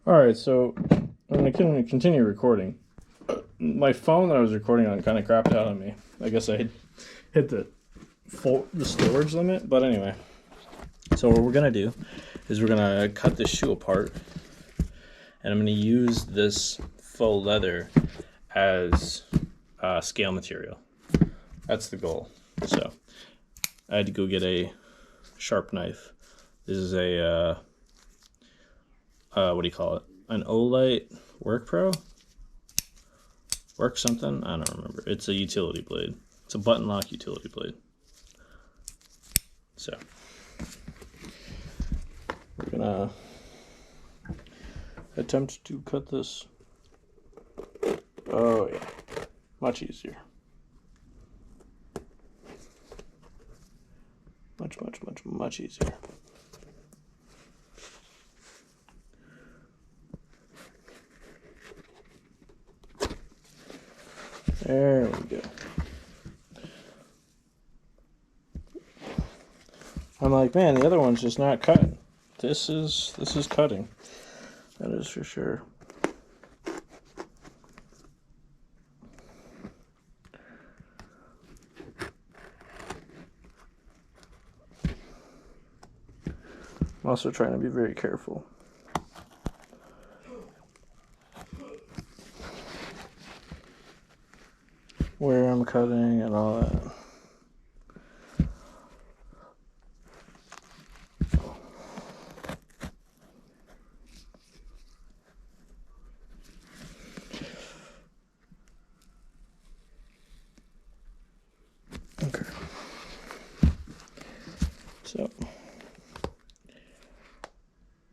Alright, so I'm going to continue recording. My phone that I was recording on kind of crapped out on me. I guess I hit the storage limit, but anyway. So what we're going to do is we're going to cut this shoe apart, and I'm going to use this faux leather as scale material. That's the goal. So I had to go get a sharp knife. This is a what do you call it? An Olight Work Pro? Work something? I don't remember. It's a utility blade. It's a button lock utility blade. So we're gonna attempt to cut this. Oh yeah, much easier. Much easier. There we go. I'm like, man, the other one's just not cut. This is cutting. That is for sure. I'm also trying to be very careful. Where I'm cutting and all that. Okay. So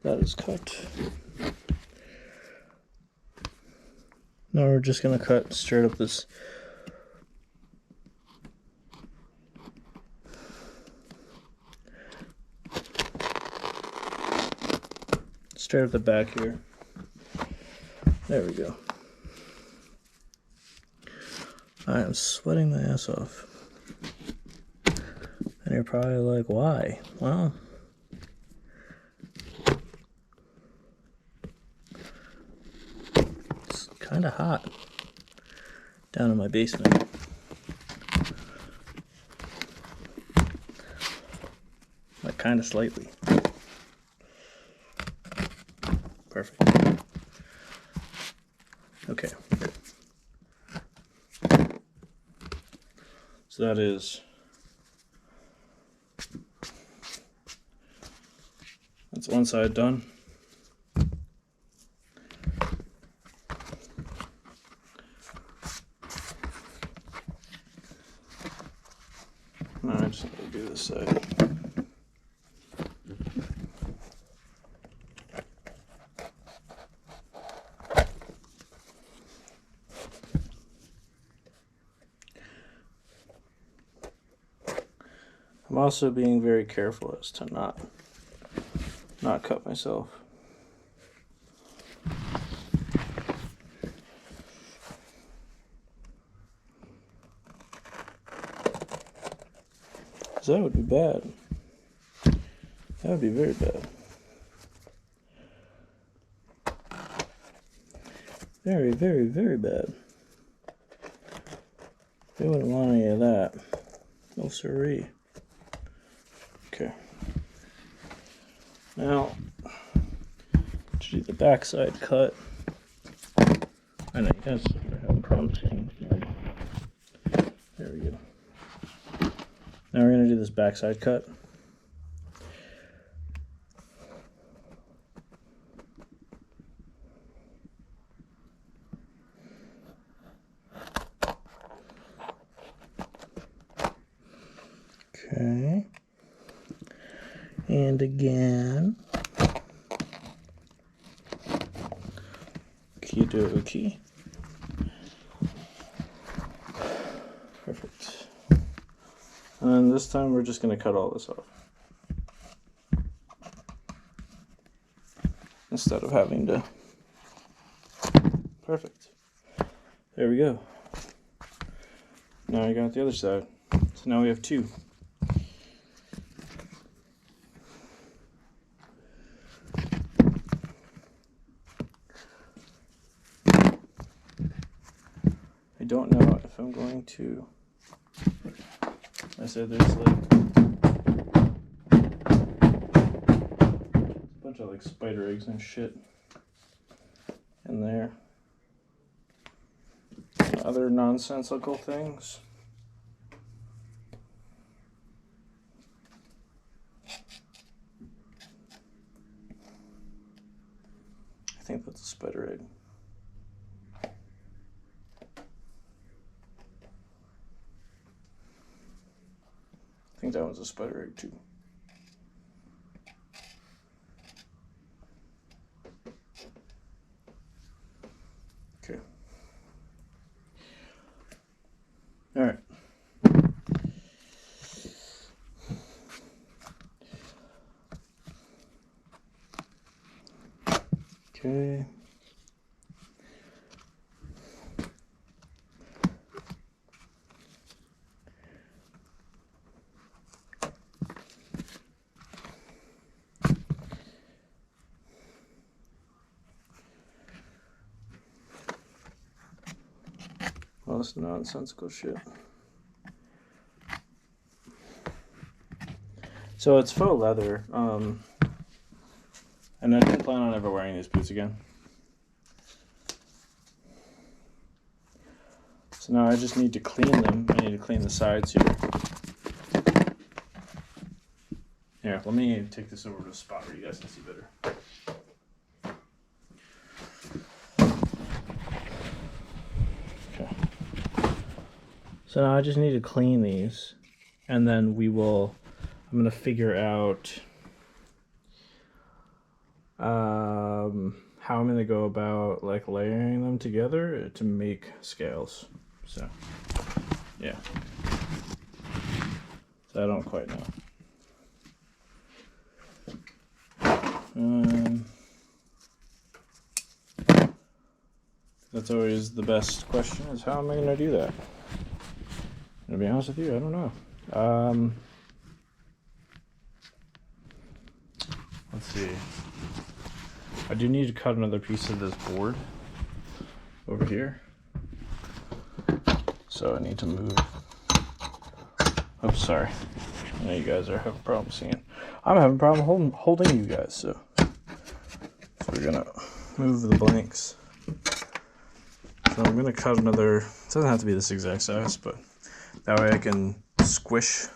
that is cut. Now we're just gonna cut straight up this straight up the back here. There we go. I am sweating my ass off. And you're probably like, why? Well, it's kind of hot down in my basement. Like, kind of slightly. Perfect. Okay. So that's one side done. Now I just need to do this side. I'm also being very careful as to not cut myself. Because that would be bad. That would be very bad. Very, very, very bad. They wouldn't want any of that. No siree. Okay. Now, to do the backside cut, I know you guys are having problems seeing. There we go. Now we're going to do this backside cut. Okay. And again. Okie. Perfect. And this time we're just going to cut all this off. Instead of having to. Perfect. There we go. Now I got the other side. So now we have two. don't know if I'm going to. I said there's like a bunch of like spider eggs and shit in there. And other nonsensical things. I think that's a spider egg. I think that one's a spider egg too. Okay. All right. Okay. Well, that's nonsensical shit. So it's faux leather, and I didn't plan on ever wearing these boots again. So now I just need to clean them. I need to clean the sides here. Here, let me take this over to a spot where you guys can see better. Okay. So now I just need to clean these, and then I'm going to figure out how I'm going to go about like layering them together to make scales. So, yeah. So I don't quite know. That's always the best question, is how am I going to do that? To be honest with you, I don't know. Let's see. I do need to cut another piece of this board over here. So I need to move. Oops, sorry. I know you guys are having a problem seeing. I'm having a problem holding you guys, so we're gonna move the blanks. So I'm gonna cut another. It doesn't have to be this exact size, but that way I can squish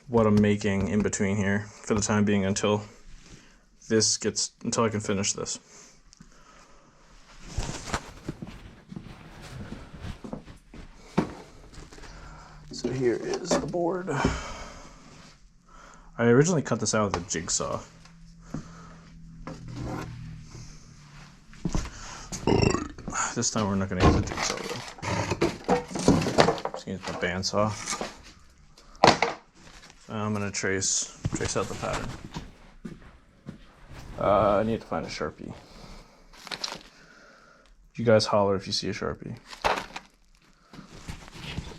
what I'm making in between here for the time being until I can finish this. So here is the board. I originally cut this out with a jigsaw. This time we're not going to use a jigsaw though. Just use my bandsaw. So I'm going to trace out the pattern. I need to find a Sharpie. You guys holler if you see a Sharpie.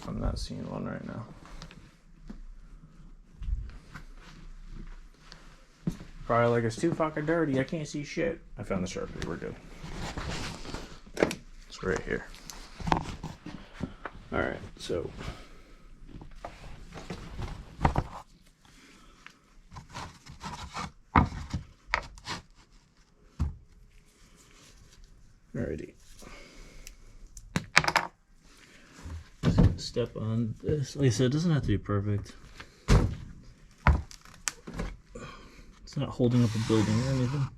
I'm not seeing one right now. Probably like, it's too fucking dirty, I can't see shit. I found the Sharpie, we're good. It's right here. Alright, so. Alrighty. Just gonna step on this. Like I said, it doesn't have to be perfect. It's not holding up a building or anything.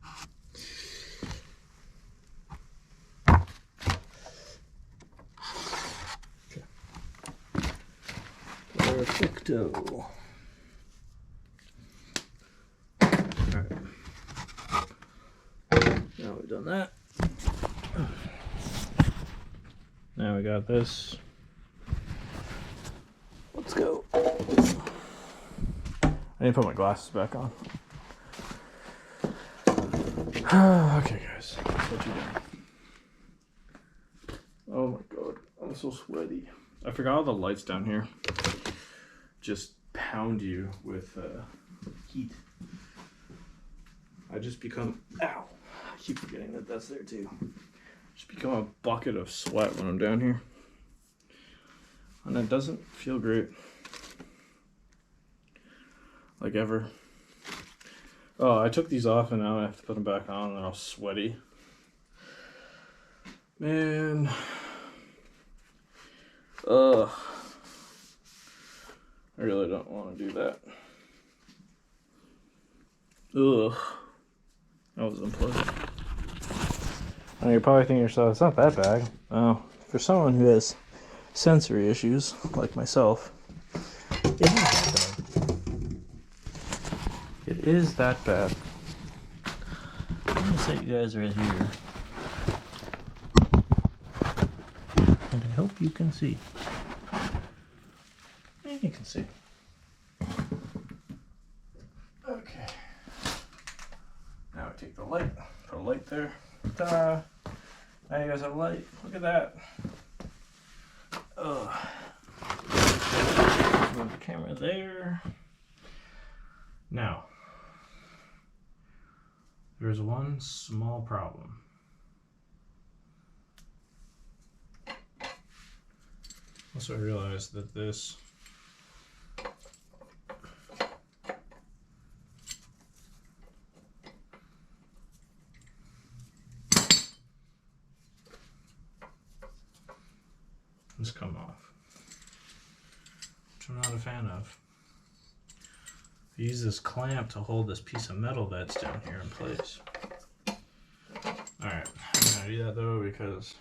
Okay. Perfecto. Alright. Now we've done that. Now we got this. Let's go. I need to put my glasses back on. Okay, guys. What you doing? Oh my god, I'm so sweaty. I forgot all the lights down here just pound you with heat. I just become, ow, I keep forgetting that that's there too. Just become a bucket of sweat when I'm down here. And it doesn't feel great. Like ever. Oh, I took these off and now I have to put them back on and they're all sweaty. Man. Ugh. I really don't want to do that. Ugh. That was unpleasant. Now you're probably thinking to yourself, it's not that bad. Oh, for someone who has sensory issues, like myself, it is that bad. It is that bad. I'm going to set you guys right here. And I hope you can see. And you can see. Okay. Now I take the light, put a light there. Ta-da! Now you guys have a light. Look at that. Ugh. Move the camera there. Now, there's one small problem. Also, I realized that this come off, which I'm not a fan of. I use this clamp to hold this piece of metal that's down here in place. Alright, I'm gonna do that though because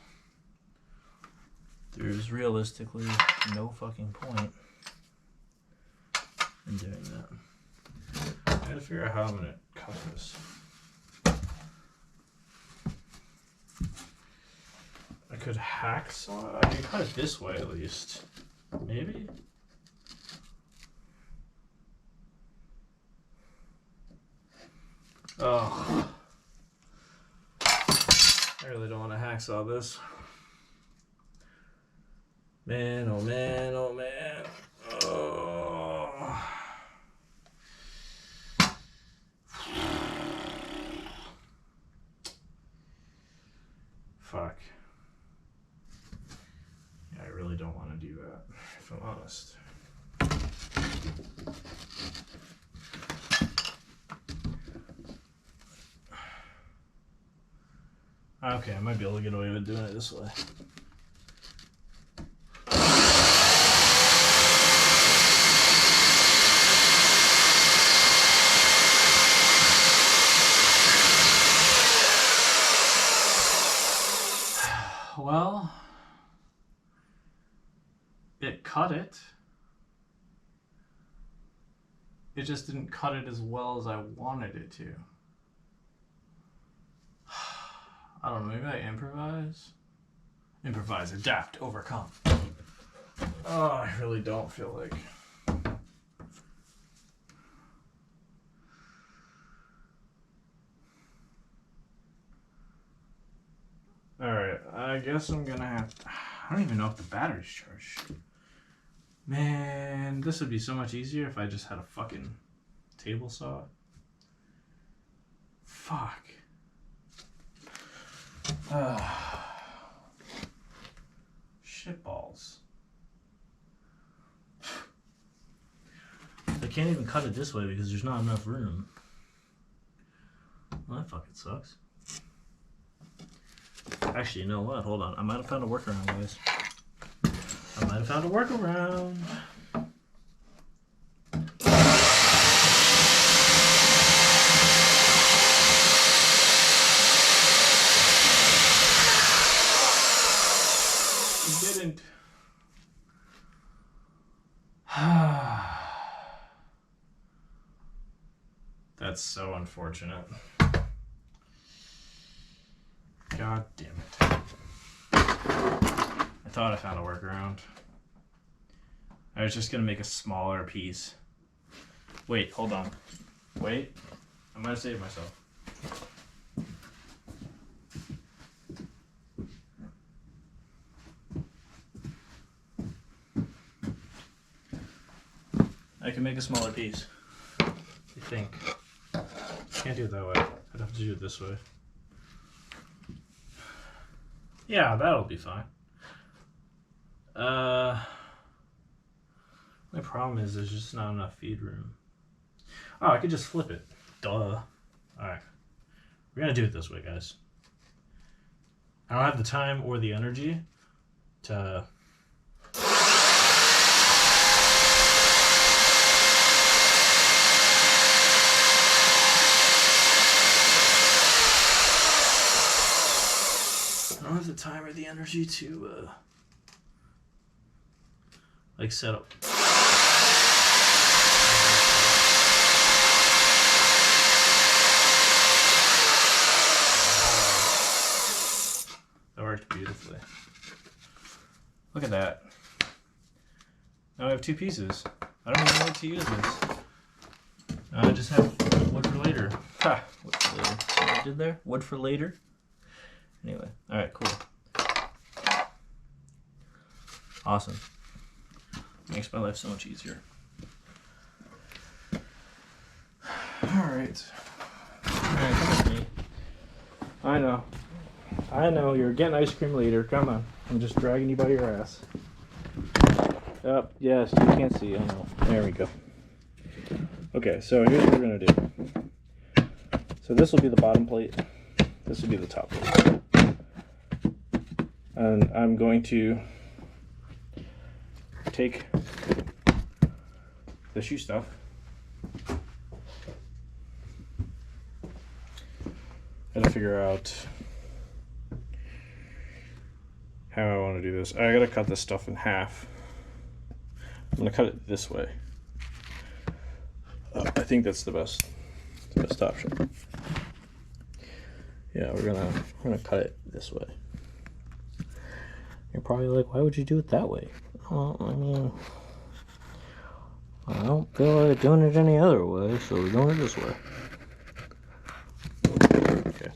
there's realistically no fucking point in doing that. I gotta figure out how I'm gonna cut this. I could hacksaw. I can cut it this way at least. Maybe? Oh. I really don't want to hacksaw this. Man, oh man, oh man. Oh. Fuck. I really don't want to do that, if I'm honest. Okay, I might be able to get away with doing it this way. Well, it cut it. It just didn't cut it as well as I wanted it to. I don't know, maybe I improvise? Improvise, adapt, overcome. Oh, I really don't feel like... Alright, I guess I'm gonna have to... I don't even know if the battery's charged. Man, this would be so much easier if I just had a fucking table saw. Fuck. Shitballs. I can't even cut it this way because there's not enough room. Well, that fucking sucks. Actually, you know what? Hold on. I might have found a workaround, guys. I might have found a workaround. It didn't. That's so unfortunate. God damn it. I thought I found a workaround. I was just gonna make a smaller piece. Wait, hold on. Wait, I might have saved myself. I can make a smaller piece. I think. Can't do it that way. I'd have to do it this way. Yeah, that'll be fine. My problem is there's just not enough feed room. Oh, I could just flip it. Duh. Alright. We're gonna do it this way, guys. I don't have the time or the energy to... I don't have the time or the energy to, like, set up. That worked beautifully. Look at that. Now I have two pieces. I don't even know what to use this. I just have wood for later. Ha! Wood for later. See what I did there? Wood for later. Anyway, alright, cool. Awesome. Makes my life so much easier. Alright. Alright, come with me. I know, you're getting ice cream later. Come on. I'm just dragging you by your ass. Oh, yes, you can't see. I know. There we go. Okay, so here's what we're going to do. So this will be the bottom plate. This will be the top plate. And I'm going to take the shoe stuff and figure out how I want to do this. I gotta cut this stuff in half. I'm gonna cut it this way. I think that's the best option. Yeah, we're gonna cut it this way. You're probably like, why would you do it that way? Well, I mean, I don't feel like doing it any other way, so we're doing it this way. Okay.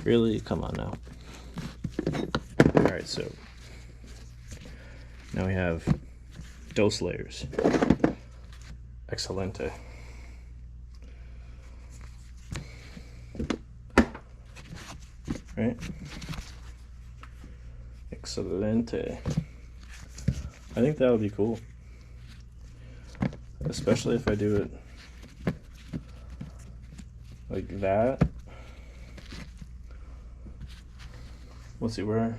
Really? Come on now. Alright, so now we have dos layers. Excelente. Right? Excelente. I think that would be cool. Especially if I do it like that. Let's see, how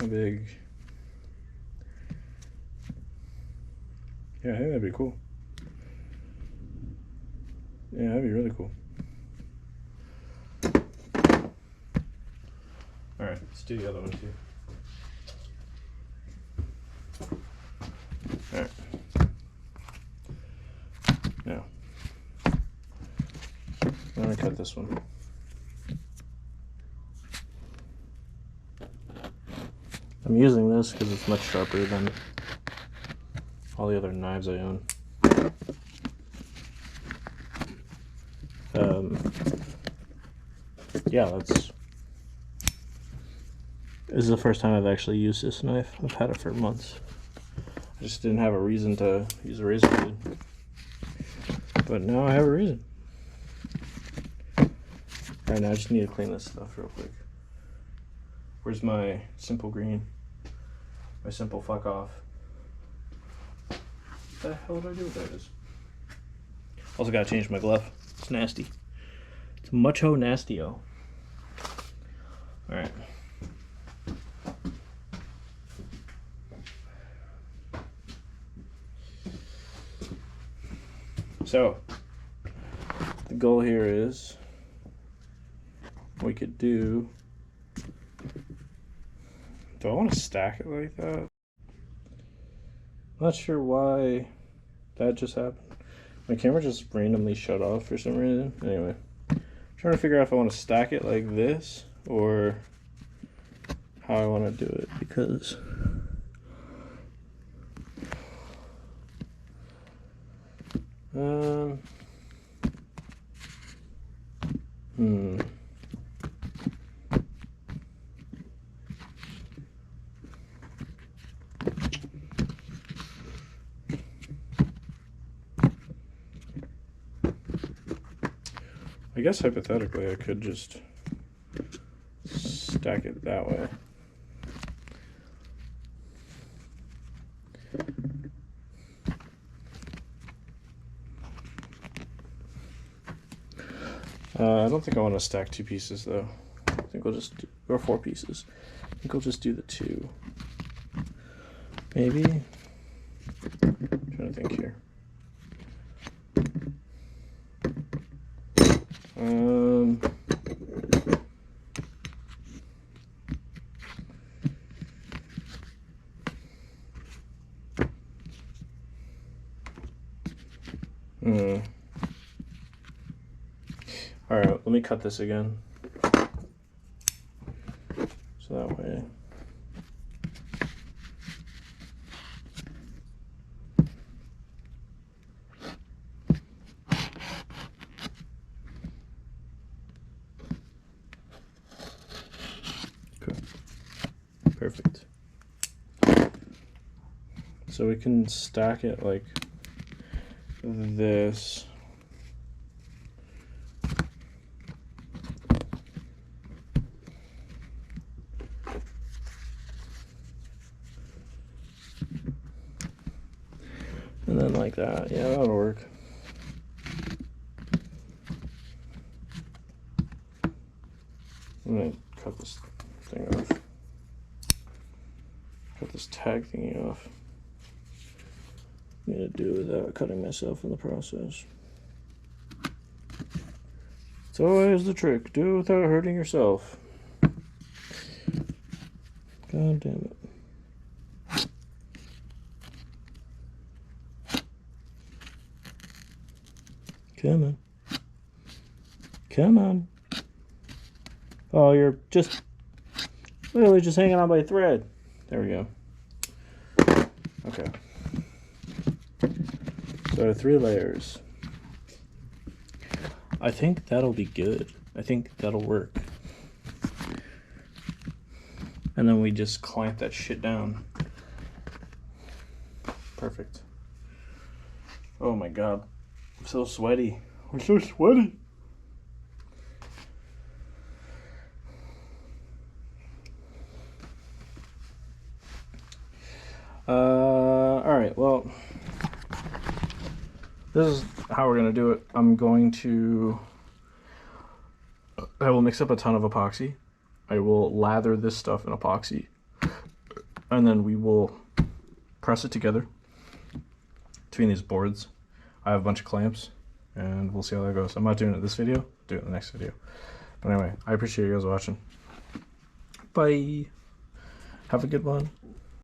big? Yeah, I think that'd be cool. Yeah, that'd be really cool. Alright, let's do the other one too. Alright. Now, I'm gonna cut this one. I'm using this because it's much sharper than all the other knives I own. Yeah, this is the first time I've actually used this knife. I've had it for months. I just didn't have a reason to use a razor blade. But now I have a reason. Alright, now I just need to clean this stuff real quick. Where's my simple green? My simple fuck off. What the hell did I do with that? Also gotta change my glove. It's nasty. It's mucho nastio. Alright. So, the goal here is we could do... Do I want to stack it like that? I'm not sure why that just happened. My camera just randomly shut off for some reason. Anyway, I'm trying to figure out if I want to stack it like this or how I want to do it, because I guess hypothetically I could just stack it that way. I don't think I want to stack 2 pieces though. I think we'll just do, or 4 pieces. I think we'll just do the 2. Maybe. I'm trying to think here. All right, let me cut this again. So that way. Okay. Perfect. So we can stack it like this. And then like that. Yeah, that'll work. I'm gonna cut this thing off. Cut this tag thingy off. I'm gonna do it without cutting myself in the process. It's always the trick. Do it without hurting yourself. God damn it. Come on. Come on. Oh, you're just literally just hanging on by a thread. There we go. Okay. So 3 layers. I think that'll be good. I think that'll work. And then we just clamp that shit down. Perfect. Oh my god. I'm so sweaty. I'm so sweaty. Alright, well, this is how we're going to do it. I will mix up a ton of epoxy. I will lather this stuff in epoxy. And then we will press it together between these boards. I have a bunch of clamps, and we'll see how that goes. I'm not doing it this video, I'll do it in the next video. But anyway, I appreciate you guys watching. Bye. Have a good one.